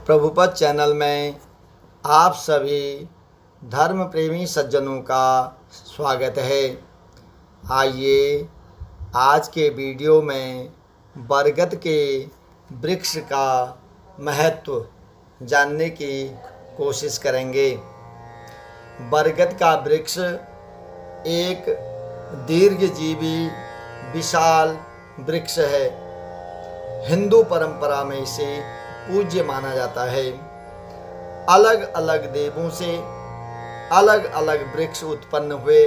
Prabhupad channel में आप सभी धर्म प्रेमी सज्जनों का स्वागत है। आइए आज के वीडियो में बरगद के वृक्ष का महत्व जानने की कोशिश करेंगे। बरगद का वृक्ष एक दीर्घजीवी विशाल वृक्ष है। हिंदू परंपरा में इसे पूज्य माना जाता है। अलग अलग देवों से अलग अलग वृक्ष उत्पन्न हुए।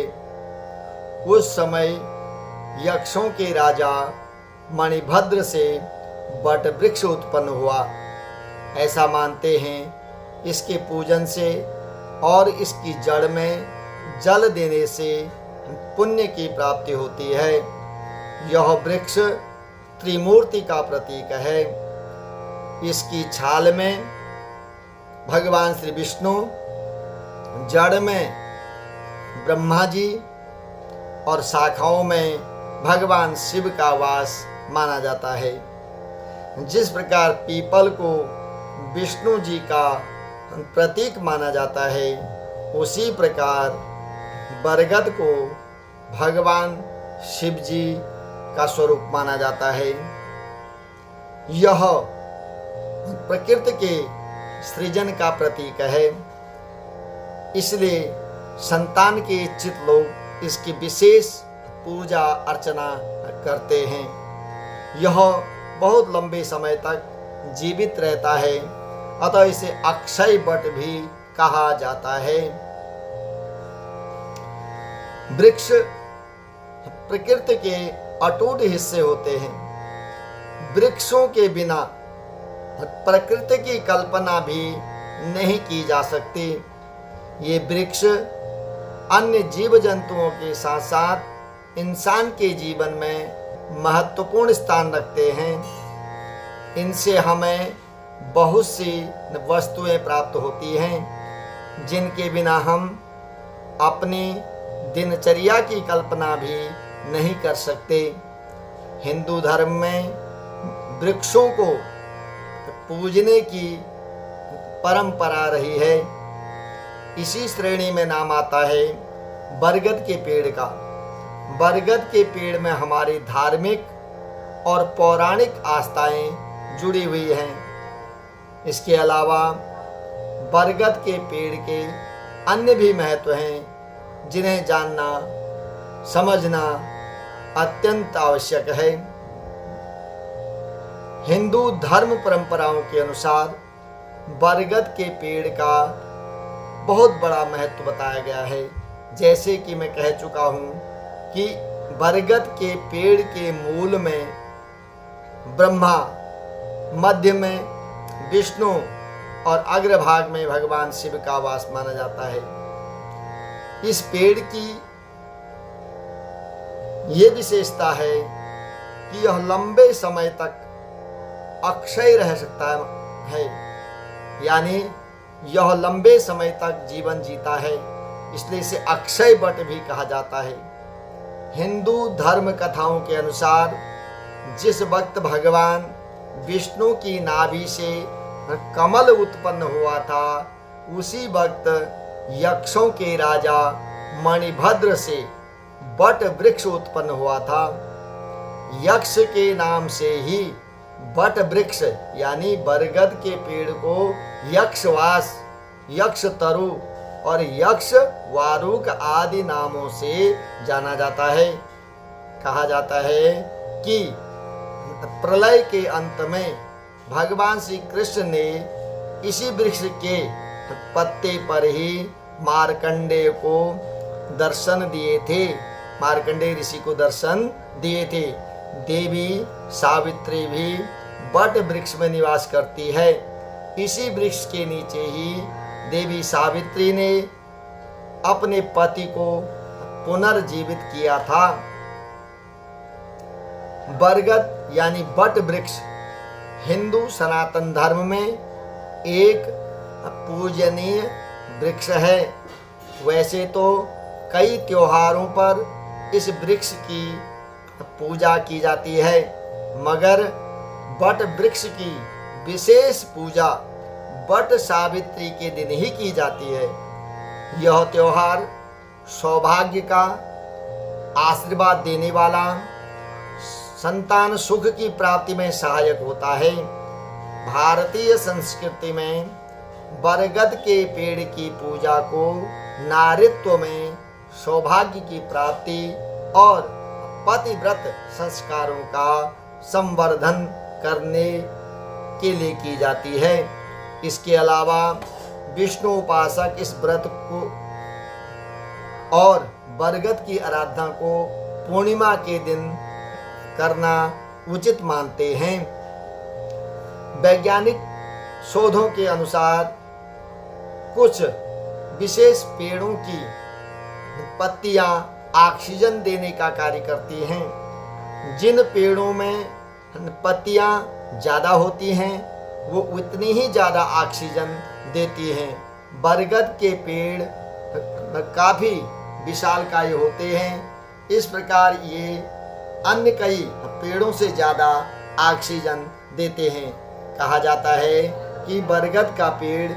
उस समय यक्षों के राजा मणिभद्र से बट वृक्ष उत्पन्न हुआ, ऐसा मानते हैं। इसके पूजन से और इसकी जड़ में जल देने से पुण्य की प्राप्ति होती है। यह वृक्ष त्रिमूर्ति का प्रतीक है। इसकी छाल में भगवान श्री विष्णु, जड़ में ब्रह्मा जी और शाखाओं में भगवान शिव का वास माना जाता है। जिस प्रकार पीपल को विष्णु जी का प्रतीक माना जाता है, उसी प्रकार बरगद को भगवान शिव जी का स्वरूप माना जाता है। यह प्रकृति के सृजन का प्रतीक है, इसलिए संतान के इच्छित लोग इसकी विशेष पूजा अर्चना करते हैं। यह बहुत लंबे समय तक जीवित रहता है, अतः इसे अक्षय वट भी कहा जाता है। वृक्ष प्रकृति के अटूट हिस्से होते हैं। वृक्षों के बिना प्रकृति की कल्पना भी नहीं की जा सकती। ये वृक्ष अन्य जीव जंतुओं के साथ साथ इंसान के जीवन में महत्वपूर्ण स्थान रखते हैं। इनसे हमें बहुत सी वस्तुएं प्राप्त होती हैं, जिनके बिना हम अपनी दिनचर्या की कल्पना भी नहीं कर सकते। हिंदू धर्म में वृक्षों को पूजने की परंपरा रही है। इसी श्रेणी में नाम आता है बरगद के पेड़ का। बरगद के पेड़ में हमारी धार्मिक और पौराणिक आस्थाएं जुड़ी हुई हैं। इसके अलावा बरगद के पेड़ के अन्य भी महत्व हैं, जिन्हें जानना समझना अत्यंत आवश्यक है। हिंदू धर्म परंपराओं के अनुसार बरगद के पेड़ का बहुत बड़ा महत्व बताया गया है। जैसे कि मैं कह चुका हूँ कि बरगद के पेड़ के मूल में ब्रह्मा, मध्य में विष्णु और अग्रभाग में भगवान शिव का वास माना जाता है। इस पेड़ की ये विशेषता है कि यह लंबे समय तक अक्षय रह सकता है, यानी यह लंबे समय तक जीवन जीता है, इसलिए इसे अक्षय वट भी कहा जाता है। हिंदू धर्म कथाओं के अनुसार जिस वक्त भगवान विष्णु की नाभि से कमल उत्पन्न हुआ था, उसी वक्त यक्षों के राजा मणिभद्र से बट वृक्ष उत्पन्न हुआ था। यक्ष के नाम से ही बट वृक्ष यानी बरगद के पेड़ को यक्षवास, यक्ष तरु और यक्ष वारुक आदि नामों से जाना जाता है। कहा जाता है कि प्रलय के अंत में भगवान श्री कृष्ण ने इसी वृक्ष के पत्ते पर ही मार्कंडेय को दर्शन दिए थे। मार्कंडेय ऋषि को दर्शन दिए थे। देवी सावित्री भी बट वृक्ष में निवास करती है। इसी वृक्ष के नीचे ही देवी सावित्री ने अपने पति को पुनर्जीवित किया था। बरगद यानी बट वृक्ष हिंदू सनातन धर्म में एक पूजनीय वृक्ष है। वैसे तो कई त्योहारों पर इस वृक्ष की पूजा की जाती है, मगर बट वृक्ष की विशेष पूजा वट सावित्री के दिन ही की जाती है। यह त्योहार सौभाग्य का आशीर्वाद देने वाला, संतान सुख की प्राप्ति में सहायक होता है। भारतीय संस्कृति में बरगद के पेड़ की पूजा को नारीत्व में सौभाग्य की प्राप्ति और पतिव्रत संस्कारों का संवर्धन करने के लिए की जाती है। इसके अलावा विष्णु उपासक इस व्रत को और बरगद की आराधना को पूर्णिमा के दिन करना उचित मानते हैं। वैज्ञानिक शोधों के अनुसार कुछ विशेष पेड़ों की पत्तियां ऑक्सीजन देने का कार्य करती हैं। जिन पेड़ों में पत्तियां ज़्यादा होती हैं वो उतनी ही ज़्यादा ऑक्सीजन देती हैं। बरगद के पेड़ काफ़ी विशालकाय होते हैं। इस प्रकार ये अन्य कई पेड़ों से ज़्यादा ऑक्सीजन देते हैं। कहा जाता है कि बरगद का पेड़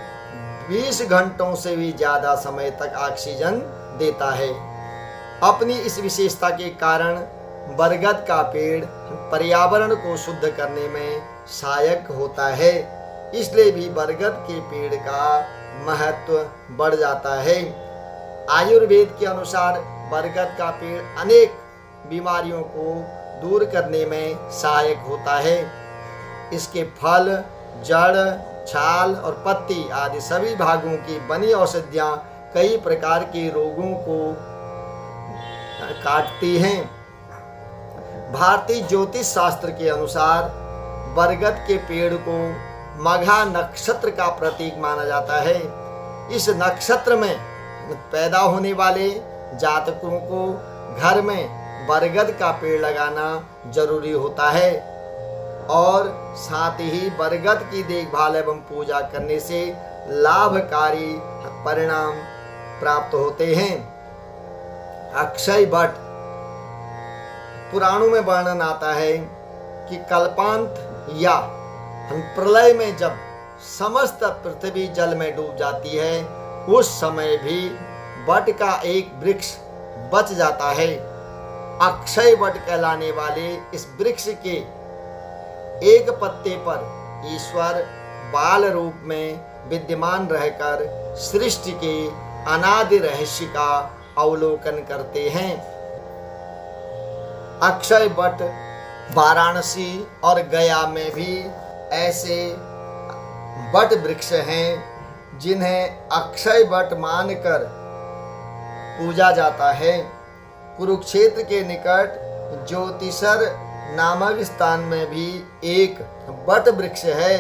20 घंटों से भी ज़्यादा समय तक ऑक्सीजन देता है। अपनी इस विशेषता के कारण बरगद का पेड़ पर्यावरण को शुद्ध करने में सहायक होता है। इसलिए भी बरगद के पेड़ का महत्व बढ़ जाता है। आयुर्वेद के अनुसार बरगद का पेड़ अनेक बीमारियों को दूर करने में सहायक होता है। इसके फल, जड़, छाल और पत्ती आदि सभी भागों की बनी औषधियाँ कई प्रकार के रोगों को काटती हैं। भारतीय ज्योतिष शास्त्र के अनुसार बरगद के पेड़ को मघा नक्षत्र का प्रतीक माना जाता है। इस नक्षत्र में पैदा होने वाले जातकों को घर में बरगद का पेड़ लगाना जरूरी होता है और साथ ही बरगद की देखभाल एवं पूजा करने से लाभकारी परिणाम प्राप्त होते हैं। अक्षय वट, पुराणों में वर्णन आता है कि कल्पांत या प्रलय में जब समस्त पृथ्वी जल में डूब जाती है उस समय भी वट का एक वृक्ष बच जाता है। अक्षय वट कहलाने वाले इस वृक्ष के एक पत्ते पर ईश्वर बाल रूप में विद्यमान रहकर सृष्टि के अनादि रहस्य का अवलोकन करते हैं। अक्षय वट वाराणसी और गया में भी ऐसे वट वृक्ष हैं जिन्हें अक्षय वट मानकर पूजा जाता है। कुरुक्षेत्र के निकट ज्योतिषर नामक स्थान में भी एक वट वृक्ष है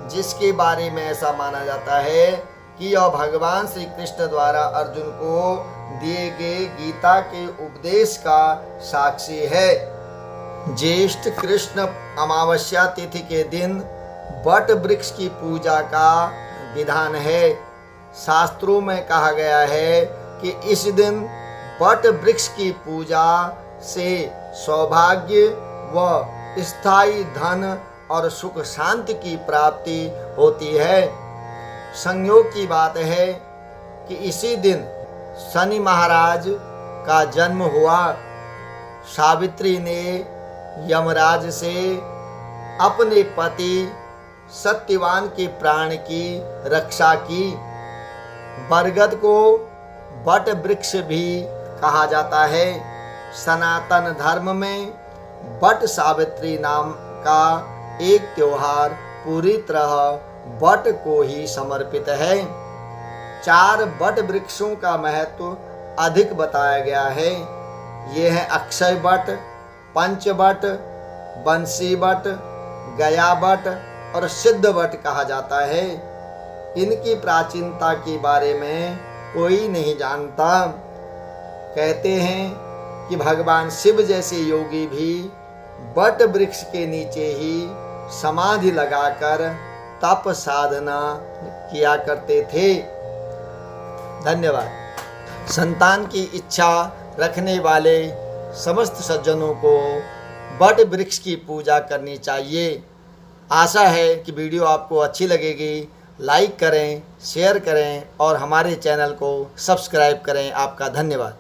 जिसके बारे में ऐसा माना जाता है कि यह भगवान श्री कृष्ण द्वारा अर्जुन को दिए गए गीता के उपदेश का साक्षी है। ज्येष्ठ कृष्ण अमावस्या तिथि के दिन वट वृक्ष की पूजा का विधान है। शास्त्रों में कहा गया है कि इस दिन वट वृक्ष की पूजा से सौभाग्य व स्थायी धन और सुख शांति की प्राप्ति होती है। संयोग की बात है कि इसी दिन शनि महाराज का जन्म हुआ। सावित्री ने यमराज से अपने पति सत्यवान के प्राण की रक्षा की। बरगद को वट वृक्ष भी कहा जाता है। सनातन धर्म में वट सावित्री नाम का एक त्योहार पूरी तरह वट को ही समर्पित है। 4 वट वृक्षों का महत्व अधिक बताया गया है। ये है अक्षय वट, पंचवट, बंसी वट, गया वट और सिद्ध वट कहा जाता है। इनकी प्राचीनता के बारे में कोई नहीं जानता। कहते हैं कि भगवान शिव जैसे योगी भी वट वृक्ष के नीचे ही समाधि लगाकर तप साधना किया करते थे। धन्यवाद। संतान की इच्छा रखने वाले समस्त सज्जनों को वट वृक्ष की पूजा करनी चाहिए। आशा है कि वीडियो आपको अच्छी लगेगी। लाइक करें, शेयर करें और हमारे चैनल को सब्सक्राइब करें। आपका धन्यवाद।